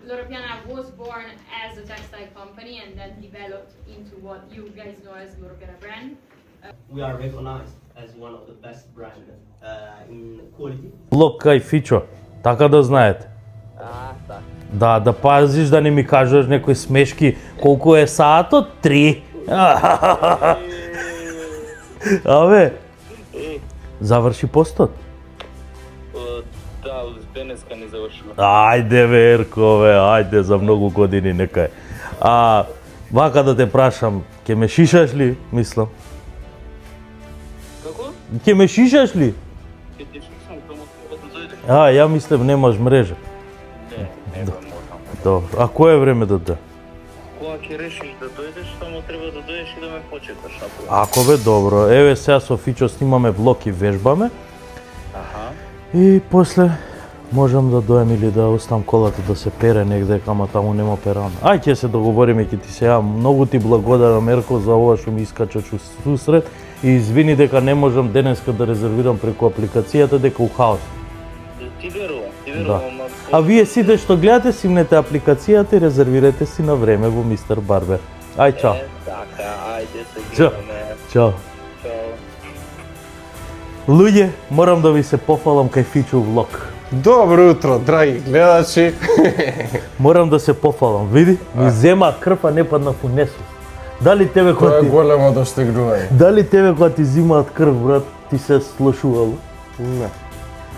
Loro Piana was born as a textile company and then developed into what you guys know as Loro Piana brand. We are recognized as one of the best brands in quality. Блок кај Фичо, така да знаете. Така. Да пазиш да не ми кажеш некои смешки, колку е саатот? 3. Абе, заврши постот. Да, денеска не завршува. Ајде Веркове, ајде за многу години некај. Вака да те прашам, ќе ме шишаш ли, мислам? Како? Ќе ме шишаш ли? Ќе ти шишам, само треба да дојдеш. Ја мислам немаш мрежа. Не можам. Добро, а кој е време да дојде? Кога ќе решиш да дојдеш, само треба да дојдеш и да ме почекаш. Ако бе, добро. Еве сега со Фичо снимаме влог и вежбаме. Аха. И после можам да дојдем или да оставам колата да се пере негде, ама таму нема перана. Ај ќе се договориме, ќе ти се јавам. Многу ти благодарам, Мерко, за ова што ми искачаш у сусрет и извини дека не можам денеска да резервирам преку апликацијата, дека у хаос. Ти верувам, Да. ама... А вие сите што гледате, симнете апликацијата и резервирате си на време во Мистер Барбер. Ај, чао. Така, ајде се Чао. гледаме. Чао. Чао. Луѓе, морам да ви се пофалам кај Фичо влог. Добро утро, драги гледачи. Морам да се пофалам, види? Ми зема крв, а не падна во несвест. Дали тебе Тоа кога е ти... големо достигнување. Дали тебе кога ти зимаат крв, брат, ти се слошувало? Не.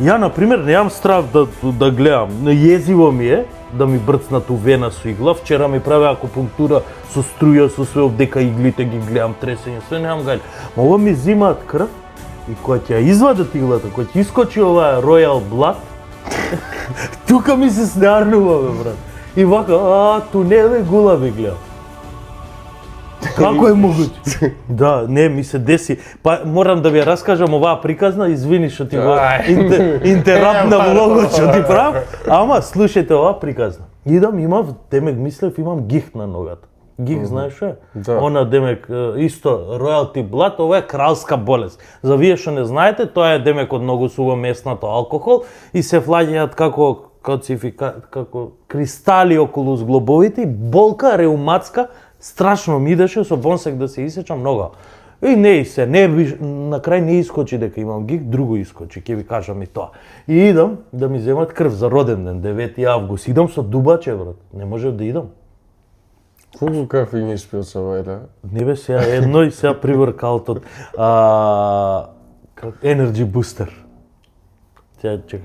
Ја, например, немам страв да гледам. Језиво ми е да ми брцнат у вена со игла. Вчера ми прави акупунктура со струја, со све обдека иглите ги гледам, тресење, све немам гајле. Ма ова ми зимаат крв и кога ќе ја извадат иглата, кога ќе искочи оваа Royal Blood, тука ми се снарнува, бе, брат. И вака, тунеле гулави гледам. Како е могуќе? Да, не, ми се деси. Па морам да ви ја раскажам оваа приказна, извини што ти го интерапна влогот што ти прав, ама слушајте оваа приказна. Идам, демек мислев имам гихт на ногата. Гих, знаеш што е? Да. Она демек исто Royalty Blood, ова е кралска болест. За вие што не знаете, тоа е демек од многу суво меснато алкохол и се влагаат како кристали околу зглобовите, болка реуматска, страшно ми идеше со бонсек да се исечам нога. И на крај не искочи дека имам гих, друго искочи, ќе ви кажам и тоа. И идам да ми земат крв за роден ден, 9 август. Идам со дубаче, брат. Не можев да идам. Колку кафе не испил со вајда? Не бе сега едно и сега привркалтот Energy Booster. Сега чекај.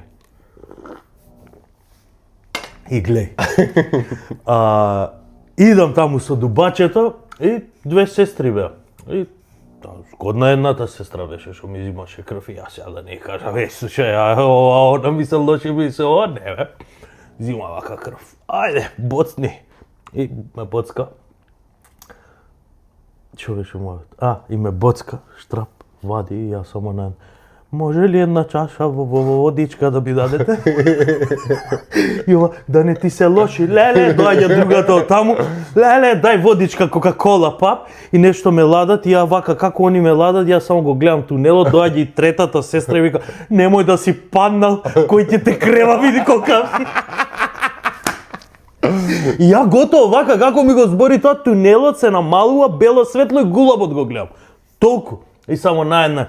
И глеј. Идам таму со дубачето и две сестри беа. И згодна едната сестра беше што ми зимаше крв и јас сега да не кажам, слушај, она ми се лоши ми се ова, не бе. Зима вака крв. Ајде, боцни. И ме боцка. Што беше мојот? И ме боцка, штрап, вади и јас само на... Може ли една чаша во водичка да би дадете? И ова, да не ти се лоши, леле, доаѓа другата од таму, леле, дај водичка, Кока-кола, пап, и нешто ме ладат, и ја вака, како они ме ладат, јас само го гледам тунелот, доаѓа и третата сестра и вика, немој да си паднал, кој ќе те крева, види колка... И ја готово, вака, како ми го збори тоа, тунелот се намалува, бело светло и гулабот го гледам. Толку. И само наедна,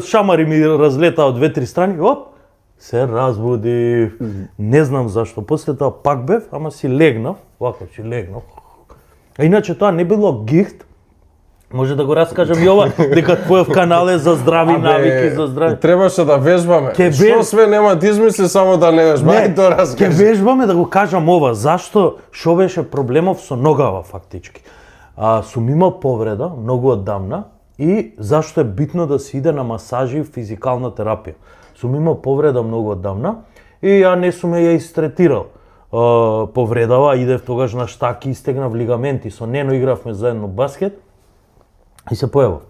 шамари ми разлетаа од две-три страни, оп, се разбудив. Не знам зашто, после тоа пак бев, ама си легнав, вака си легнав. А иначе тоа не било гихт, може да го раскажам и ова, дека твојов канал е за здрави навики, за здрави. Требаше да вежбаме. Што све нема да измисли, само да не вежбаме, тоа раскажи. Ќе вежбаме да го кажам ова, зашто, што беше проблемов со ногава фактички. Сум имал повреда, многу оддамна, и зашто е битно да се иде на масажи и физикална терапија. Сум имал повреда многу оддамна и ја не сум ја истретирал. Повредава, идев тогаш на штаки, истегнав лигаменти, со Нено игравме заедно баскет и се појавав.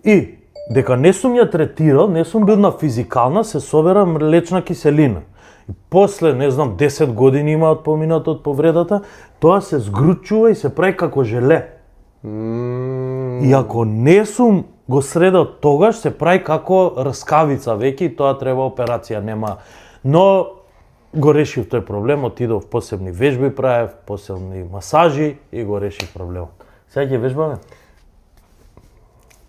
И дека не сум ја третирал, не сум бил на физикална, се собера млечна киселина. И после, не знам, 10 години има од поминато од повредата, тоа се згручува и се прави како желе. И ако не сум го средал тогаш, се прави како раскавица веќе и тоа треба операција, нема. Но го решив тој проблем, отидов посебни вежби правев, посебни масажи и го решив проблемот. Сега ќе вежбаме?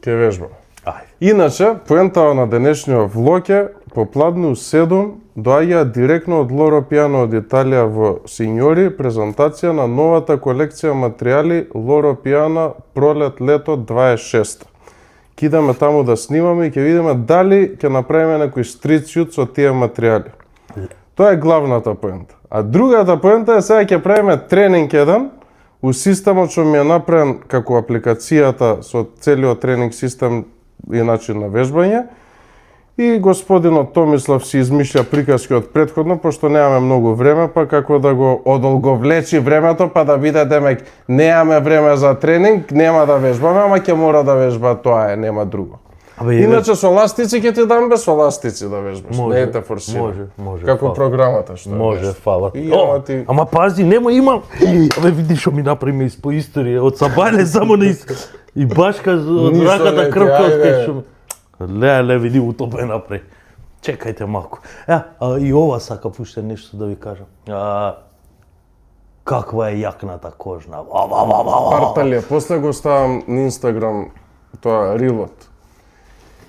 Ке вежбам. Ајде. Иначе, поентава на денешниот влог е, по Пладну 7 доаѓа директно од Loro Piana од Италија во Синьори презентација на новата колекција материјали Loro Piana пролет-лето 26. Ке идеме таму да снимаме и ќе видиме дали ќе направиме некој стрит шут со тие материјали. Тоа е главната поента. А другата поента е сега ќе правиме тренинг еден у системот што ми е направен како апликацијата со целиот тренинг систем и начин на вежбање. И господинот Томислав си измишља приказки од претходно, пошто немаме многу време, па како да го одолговлечи времето, па да биде демек немаме време за тренинг, нема да вежбаме, ама ќе мора да вежба, тоа е, нема друго. Иначе со ластици ќе ти дам без со ластици да вежбаш, не е те форсира. Може. Како фала. програмата што Може, фала. ти... Ама пази, нема имам. Абе види што ми направи по историја, од сабале само на и башка од Ништо раката не ти, крвка ајде. од Ле, види, утопен напред. Чекајте малку. И ова сакав уште нешто да ви кажам. Каква е јакната кожна. Парталија, после го ставам на Инстаграм тоа рилот.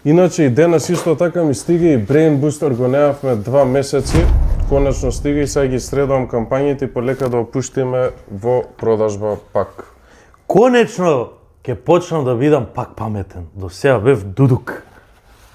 Иначе и денес исто така ми стига и Brain Booster, го немавме 2 месеци, конечно стига и сега ги средувам кампањите и полека да опуштиме во продажба пак. Конечно ќе почнам да бидам пак паметен. До сега бев дудук.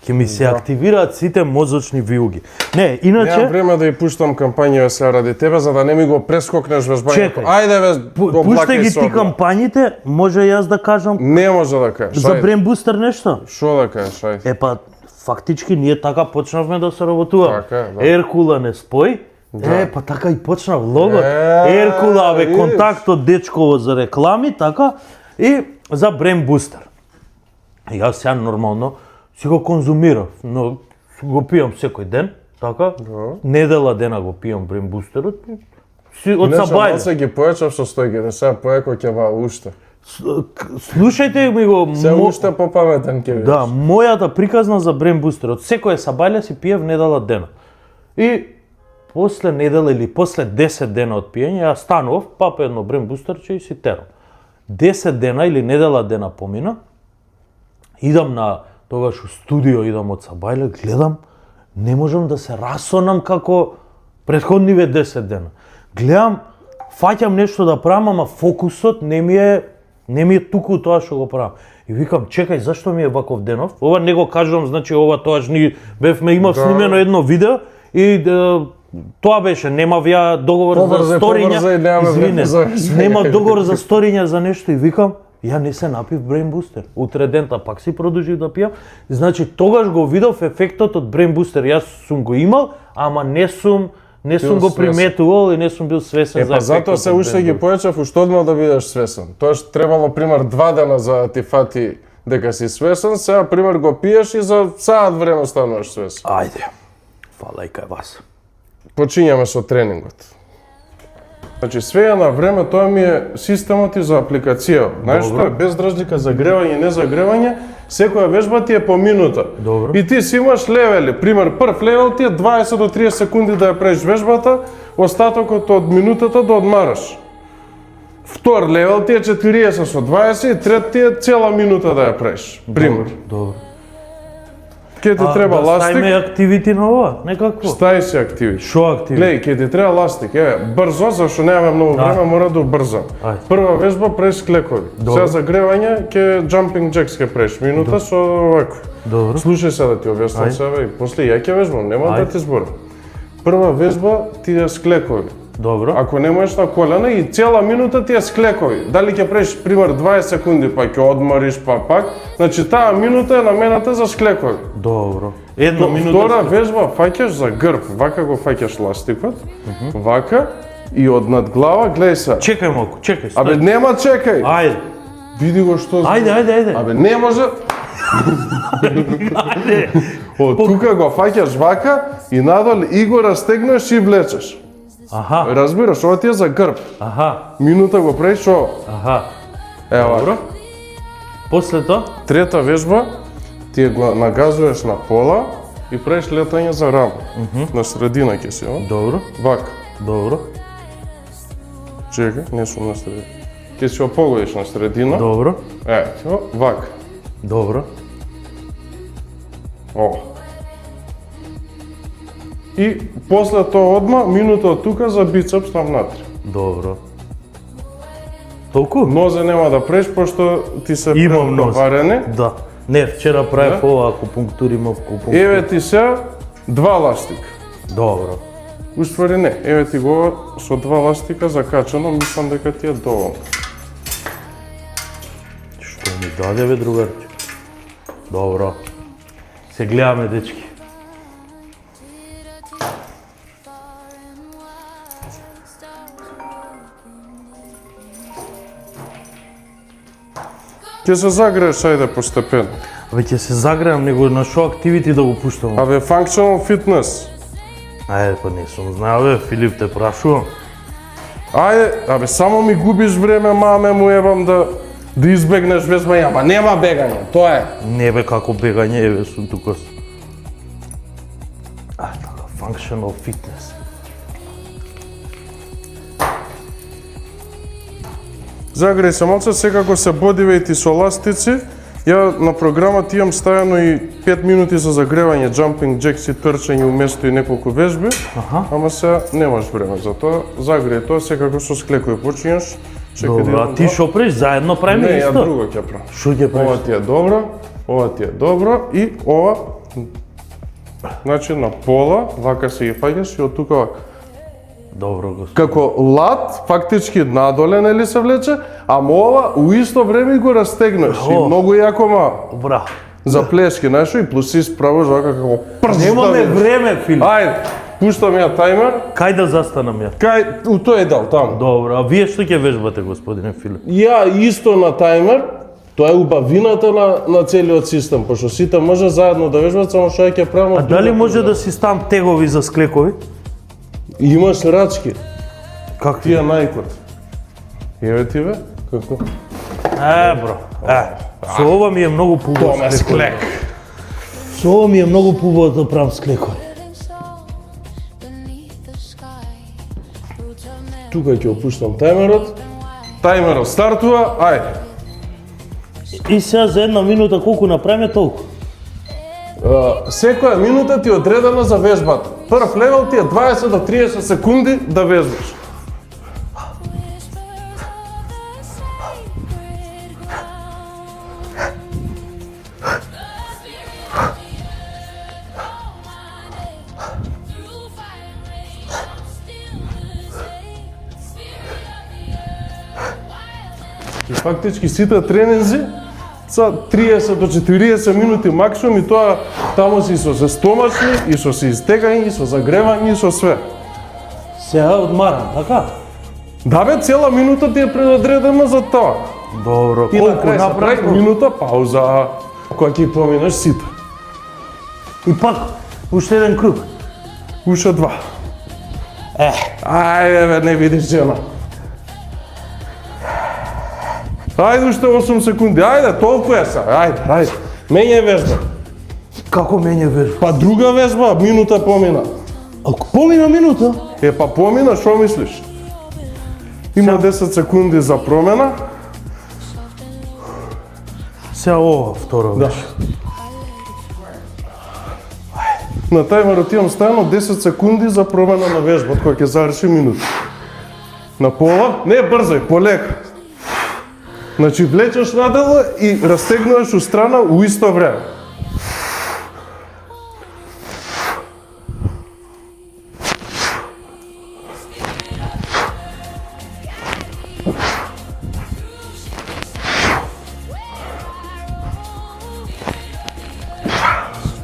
Ќе ми се активираат сите мозочни вилги. Не, Немам иначе време да ја пуштам кампања сега ради тебе, за да не ми го прескокнеш вежбањето. Чекај. Ајде бе, пуштай ги ти кампањите, може јас да кажам Не може да кажеш. за Brain Booster нешто? Шо да кажеш, ајде. Па фактички ние така почнавме да се работуваме. Така е, да. Еркула не спој. Па така и почна влогот. Е, Еркула, видиш. контактот дечково за реклами, така и за Brain Booster. И јас сега нормално си го конзумирав, но го пијам секој ден, така? Недела дена го пијам Brain Boosterот. Си од сабајле. Се ги појачав со стојки, да сега поеко ќе ба уште. Слушајте ми го. Се уште попаметен ќе видиш. Да, мојата приказна за Brain Booster. Од секоја сабајле си пиев недела дена. И после недела или после 10 дена од пиење, ја станував, папа едно Brain Boosterче и си терам. 10 дена или недела дена помина, идам на тогаш у студио, идам од сабајле, гледам, не можам да се расонам како претходниве 10 дена. Гледам, фаќам нешто да правам, ама фокусот не ми е туку тоа што го правам. И викам, чекај, зашто ми е ваков денов? Ова не го кажувам, значи ова тоаш ни бевме, имав снимено едно видео и тоа беше, немав ја договор за сториња. Извине, немав договор за сториња за нешто и викам, ја не се напив Brain Booster. Утре дента пак си продолжив да пијам. Значи тогаш го видов ефектот од Brain Booster. Јас сум го имал, ама не сум го приметувал и не сум бил свесен за ефектот. Затоа се уште ги појачав уште одма да бидеш свесен. Тоаш требало пример 2 дена за да ти фати дека си свесен, сега пример го пиеш и за саат време стануваш свесен. Ајде. Фала и кај вас. Почињаме со тренингот. Значи, свеја на време тоа ми е системот и за апликација. Знаеш што е, без разлика за гревање и незагревање, секоја вежба ти е по минута. Добро. И ти си имаш левели. Пример, прв левел ти е 20 до 30 секунди да ја правиш вежбата, остатокот од минутата да одмараш. Втор левел ти е 40 со 20 и трет ти е цела минута да ја правиш. Пример. Добро. Ке ти треба да ластик. ставиме активити на ова, некако. Стај си активи. Шо активити? Глеј, ке ти треба ластик, брзо, зашто немаме многу време, мора да убрзам. Ајде. Прва вежба правиш клекови. Сега за гревање ќе jumping jacks ќе правиш минута со овако. Добро. Слушај се да ти објаснам себе и после ја ќе вежбам, нема да Ајде. ти зборам. Прва вежба ти е склекови. Добро. Ако не можеш на колена и цела минута ти е склекови. Дали ќе правиш пример 20 секунди па ќе одмориш па пак, значи таа минута е намената за склекови. Добро. Една минута. Втора вежба фаќаш за грб, вака го фаќаш ластикот, вака и од над глава гледај се. Чекај малку, чекај. Абе стој. нема чекај. Ајде. Види го што. Ајде. Абе не може. Ајде. Од тука го фаќаш вака и надоле и го растегнеш и влечеш. Аха. Разбираш, ова ти е за грб. Аха. Минута го правиш ова. Аха. Ева. Добро. После тоа? Трета вежба ти го нагазуваш на пола и правиш летање за рамо. На средина ќе си, Добро, вака. добро, Чекај, не сум на средина. Ќе си опогодиш на средина. добро, Вака. добро. О. И после тоа одма, минута од тука за бицепс там внатре. Добро. Толку? Нозе нема да преш, пошто ти се Имам нозе. варене. Да. Не, вчера правев Да? ова акупунктур, имав акупунктур. Еве ти се 2 ластика. Добро. Уствари не, еве ти го со 2 ластика закачано, мислам дека ти е доволно. Што ми даде бе другарче? Добро. Се гледаме, дечки. Ќе се загрееш, ајде постепено. Абе ќе се загреам, него на шо активити да го пуштам. Абе, functional fitness. Ајде, па не сум знаел, бе, Филип, те прашувам. Ајде, абе, само ми губиш време, маме, му ебам да избегнеш везба, ама нема бегање, тоа е. Не бе, како бегање, еве сум тука. Така, functional fitness. Загреј се малце, секако се бодивејти со ластици. Ја на програмата имам ставено и 5 минути за загревање, jumping jacks и трчање уместо и неколку вежби. Ама се немаш време за тоа. Загреј тоа, секако со склекој почињаш. Добро, а ти шо преш? Заедно правиме Не, ја исто? друго ќе правам. Шо ќе Ова правиш? ти е добро, ова ти е добро и ова, значи на пола, вака се ги фаќаш и од тука вака. Добро, господин. Како лад, фактички надоле нели се влече, ама ова у исто време го растегнеш и О. многу јако ма Бра. за плешки, знаеш, и плюс си справиш вака како прст. Немаме време, Филип. Ајде, пуштам ја тајмер. Кај да застанам ја? Кај у тој дел таму. Добро, а вие што ќе вежбате, господине Филип? Ја исто на тајмер. Тоа е убавината на целиот систем, пошто сите може заедно да вежбат, само што ја ќе правам. А дали може да си ставам тегови за склекови? Имаш рачки. Как Ти е најкот. Еве ти бе, како? Бро. Со ова ми е многу пубаво. Тоа ме склек. Со ова ми е многу пубаво да правам склекови. Тука ќе опуштам тајмерот. Тајмерот стартува, ајде. И сега за една минута колку направиме толку? Секоја минута ти е одредена за вежбата. Прв левел ти е 20 до 30 секунди да вежбаш. И фактички сите тренинзи са 30 до 40 минути максимум и тоа таму си со стомачни, и со истегање, и со загревање, и со све. Сега одмарам, така? Да бе, цела минута ти е предодредена за тоа. Добро, И на колку крај се прави направи? минута пауза, која ќе поминеш сите. И пак, уште еден круг. Уште 2. Ајде бе, не видиш жена. Ајде уште 8 секунди, ајде, толку е са, ајде. Менјај вежба. Како мене вежба? Па друга вежба, минута помина. Ако помина минута? Па помина, шо мислиш? Има 10 секунди за промена. Сега ова второ Да. беше. На тајмерот имам ставено 10 секунди за промена на вежбата, која ќе заврши минута. На пола, не брзај, полека. Значи влечеш надело и растегнуваш устрана у исто време.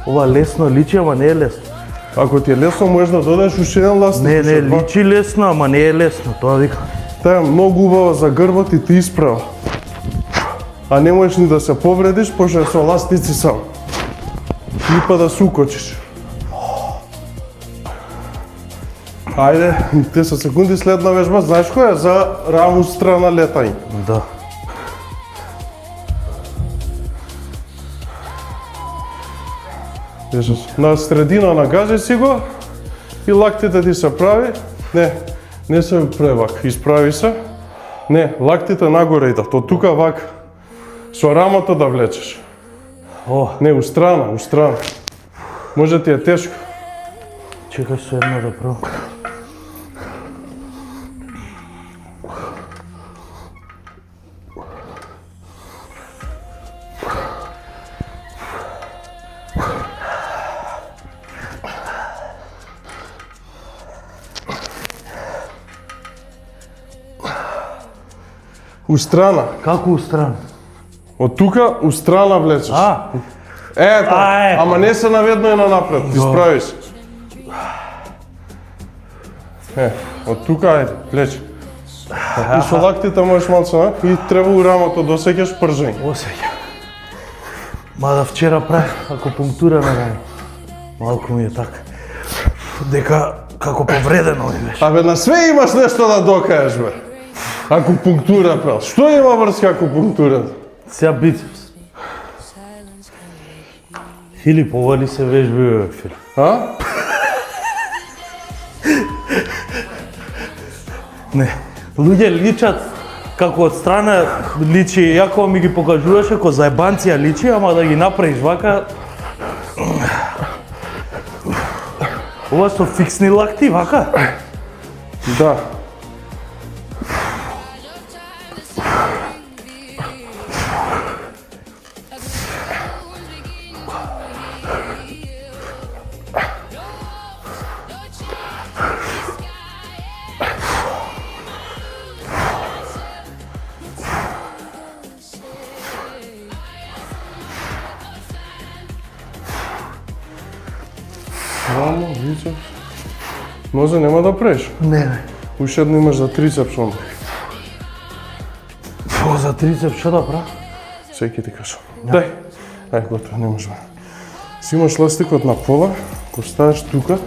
Ова лесно личи, ама не е лесно. Ако ти е лесно, можеш да додадеш уште еден ластик. Не, уште два. личи лесно, ама не е лесно, тоа вика. Таа е многу убава за грбот и ти исправа. А не можеш ни да се повредиш, пошто е со ластици само. И па да се укочиш. Ајде, 10 секунди следна вежба, знаеш која е? За раму страна летање. Да. На средина нагажи си го и лактите ти се прави. Не се превак, изправи се. Не, лактите нагоре идат, од тука вака. Со рамото да влечеш. Не, устрана. Може ти е тешко. Чекај со една да прво. Устрана. Како устран? Од тука устрана влечеш. Ето, ама не се наведно и на напред, исправиш. Од тука, ајде, влечи. И со лактите можеш малце, и треба у рамото да осеќаш пржење. Осеќам. Мада вчера правих акупунктура на рамо. Малку ми е така. Дека како повредено ми беше. Абе, на све имаш нешто да докажеш, бе. Акупунктура, прел. Што има врска акупунктура? Сега бицепс. Филип, ова ли се вежби, бе, Филип? Не, луѓе личат како од страна личи, јако ми ги покажуваше, ко заебанција личи, ама да ги направиш вака... Ова со фиксни лакти, вака? Да. Рамо, бицепс. Нозе нема да правиш? Не. Уште едно имаш за трицепс онда. За трицепс што да правам? Секи ти кажам. Дај. Ај, готово, не можеме. Си имаш ластикот на пола, го ставиш тука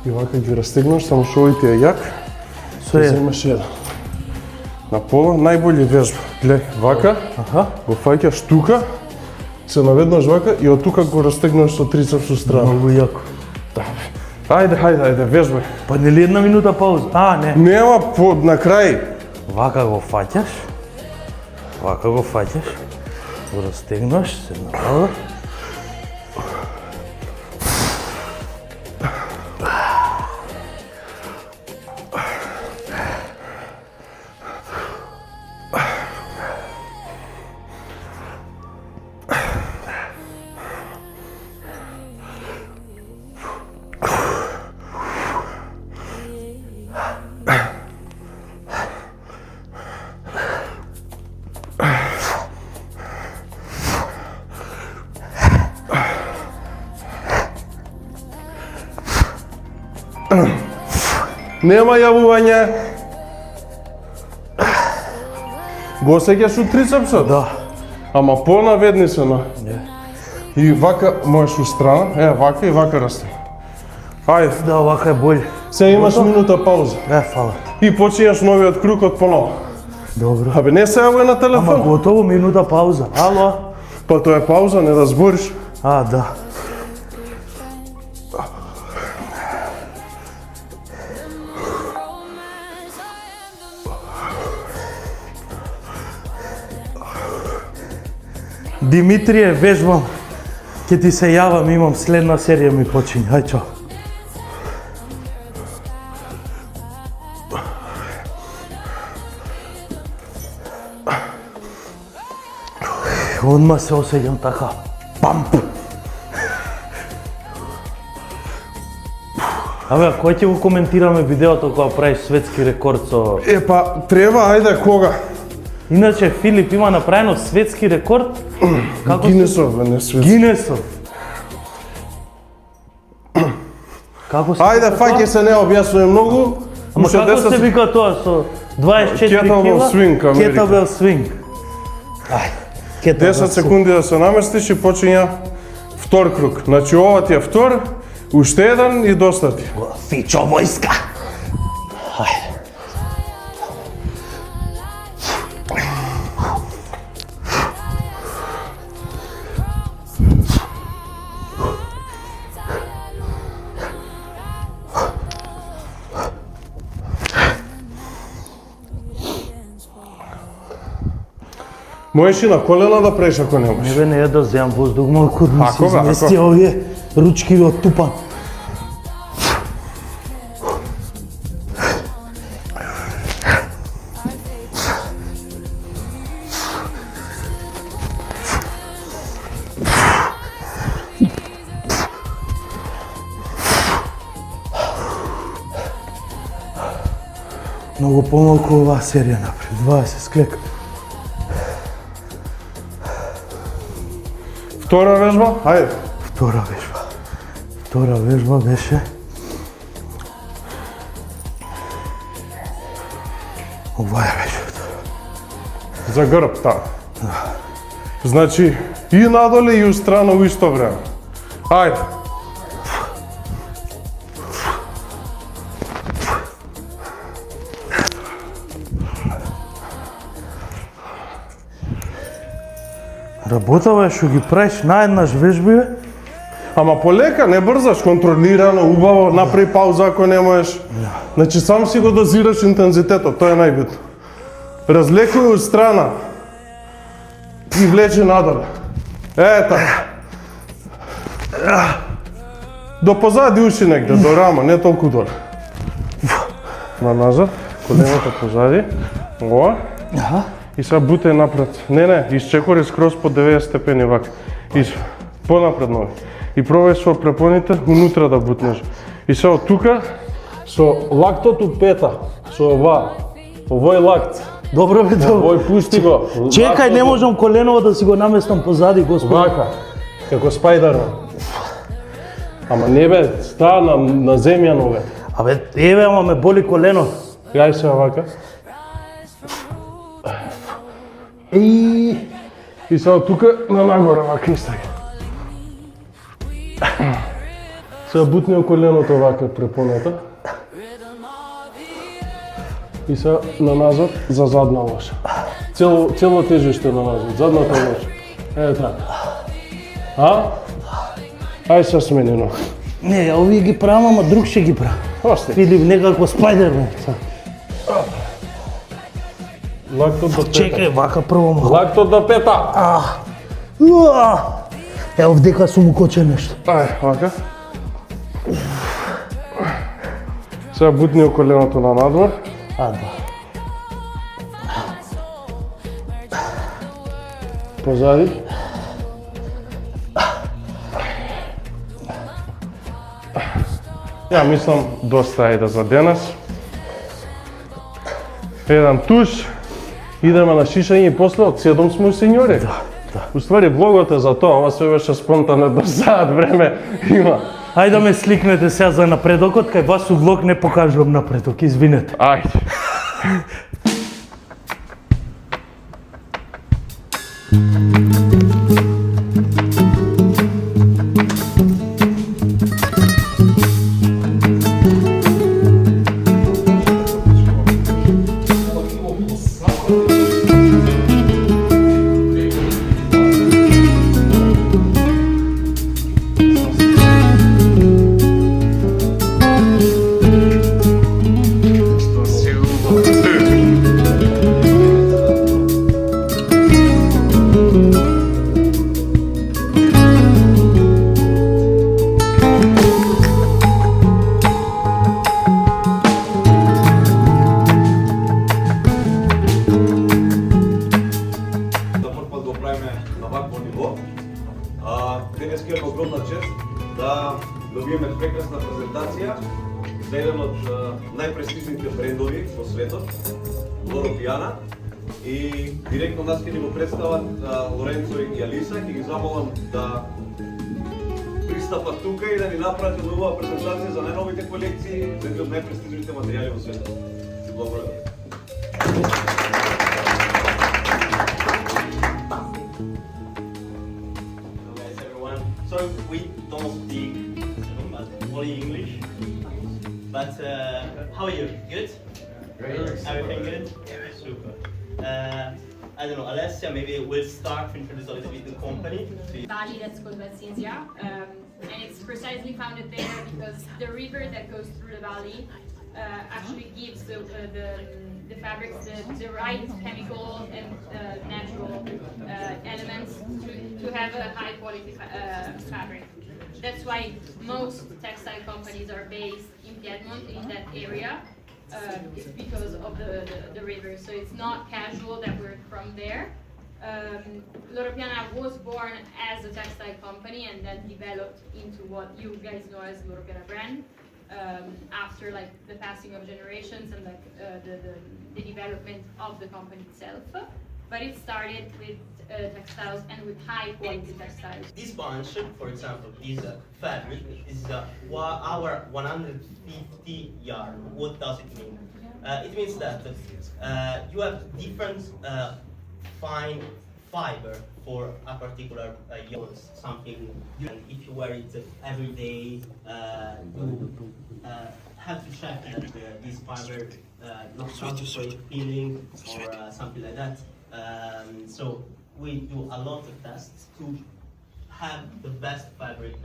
и вака ги растегнаш, само што овој ти е јак. Со е. Земаш еден. На пола, најбољи вежба. Глеј, вака, го фаќаш тука, се наведнаш вака и од тука го растегнаш со трицепс со страна. Многу јако. Ајде, вежбај. Па нели една минута пауза? Не. Нема на крај. Вака го фаќаш, го растегнаш, се навала. Нема јавување. Го осеќаш у трицепсот? Да. Ама понаведни се на. И вака можеш у страна, вака и вака растегни. Ајде. Да, вака е боље. Се имаш минута пауза. Фала. И почињаш новиот круг од понова. Добро. Абе, не се јавувај на телефон. Ама готово, минута пауза. Ало? Па тоа е пауза, не да збориш. Да. Димитрije, вежбам. Ќе ти се јавам, имам следна серија ми почиња. Ај, чао. Одма се осеќам така. Памп! Абе, кој ќе го коментираме видеото кога правиш светски рекорд со... Па, треба, ајде, кога? Иначе Филип има направено светски рекорд. Гинесов, не светски. Гинесов. Како се... Ајде, фаќи се, не објаснуваме многу. Ама како се вика тоа со 24 кила? Кеттлбел свинг, Америка. Кеттлбел свинг. Ајде. 10 секунди да се наместиш и почиња втор круг. Значи ова ти е втор, уште еден и доста ти. Фичо војска. Ајде. Можеш и на колена да преш ако не можеш. Не бе, не е да земам воздух малку, да ми се Ако бе, ако. измести овие ручки од тупан. Многу помалку оваа серија напред. 20 склека. Втора вежба, ајде. Втора вежба. Втора вежба беше ова е вежбата. За грб, таа. Значи, и надоле и устрана у исто време. Ајде. Работава е што ги правиш наеднаш вежби, бе. Ама полека, не брзаш, контролирано, убаво, направи пауза ако не можеш. Значи сам си го дозираш интензитетот, тоа е најбитно. Разлекуј од страна и влече надоле. Така. До позади уши негде, до рама, не толку доле. Назад, коленото позади. Ова. И сега бутај напред. Не, исчекори скроз по 90 степени вака. И понапред ноги. И пробај со препоните унутра да бутнеш. И сега од тука со лактот у пета, со овој лакт. Добро бе, добро. Овој пусти го. Чекај, не можам коленово да си го наместам позади, господи. Вака, како Спајдерман. Ама не бе, става на земја нога. Абе, еве, ама ме боли колено. Јај се вака. И сега од тука на нагоре вака истај. Сега бутни о коленото вака препоната. И сега на назад за задна лоша. Цело тежеште на назад, задната лоша. Така. Ај се смени ног. Не, овие ги правам, ама друг ще ги правам. Ости. Филип, некако Спајдермен. Лактот до пета. Чекај, вака прво малку. Лактот до пета. Ево вдека сум укочен нешто. Вака. Сега бутни о коленото на надвор. Да. Позади. Ја мислам доста ајде за денес. Еден туш, идеме на шишање и после од 7 сме у сеньори. Да. Уствари влогот е за тоа, ова се беше спонтано, до саат време има. Ајде да ме сликнете сега за напредокот, кај вас у влог не покажувам напредок, извинете. Ајде. Денес е огромна чест да добиеме прекрасна презентација за еден од најпрестижните брендови во светот, Loro Piana. И директно нас ќе ни го представат Лоренцо и Алиса, ќе ги замолам да пристапат тука и да ни направат една убава презентација за најновите колекции, за едни од најпрестижните материјали во светот. Си благодарам. So we don't speak only English, but how are you? Good? Great. Everything good? Super. I don't know, Alessia, maybe we'll start to introduce a little bit the company. Valley that's called Vacinsia, and it's precisely founded there because the river that goes through the valley actually gives the the fabrics the right chemical and natural elements to have a high quality fabric. That's why most textile companies are based in Piedmont, in that area, because of the river. So it's not casual that we're from there. Loro Piana was born as a textile company and then developed into what you guys know as Loro Piana brand. After like the passing of generations and like the development of the company itself. But it started with textiles and with high quality textiles. This bunch, for example, this fabric is our 150 yarn. What does it mean? It means that you have different fine fiber for a particular yarn, something. And if you wear it every day, you have to check that this fiber not peeling or something like that. So we do a lot of tests to have the best fabric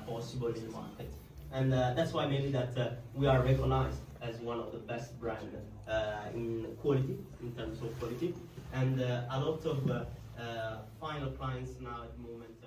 possible in the market. And that's why maybe that we are recognized as one of the best brands in quality, in terms of quality. And a lot of final clients now at the moment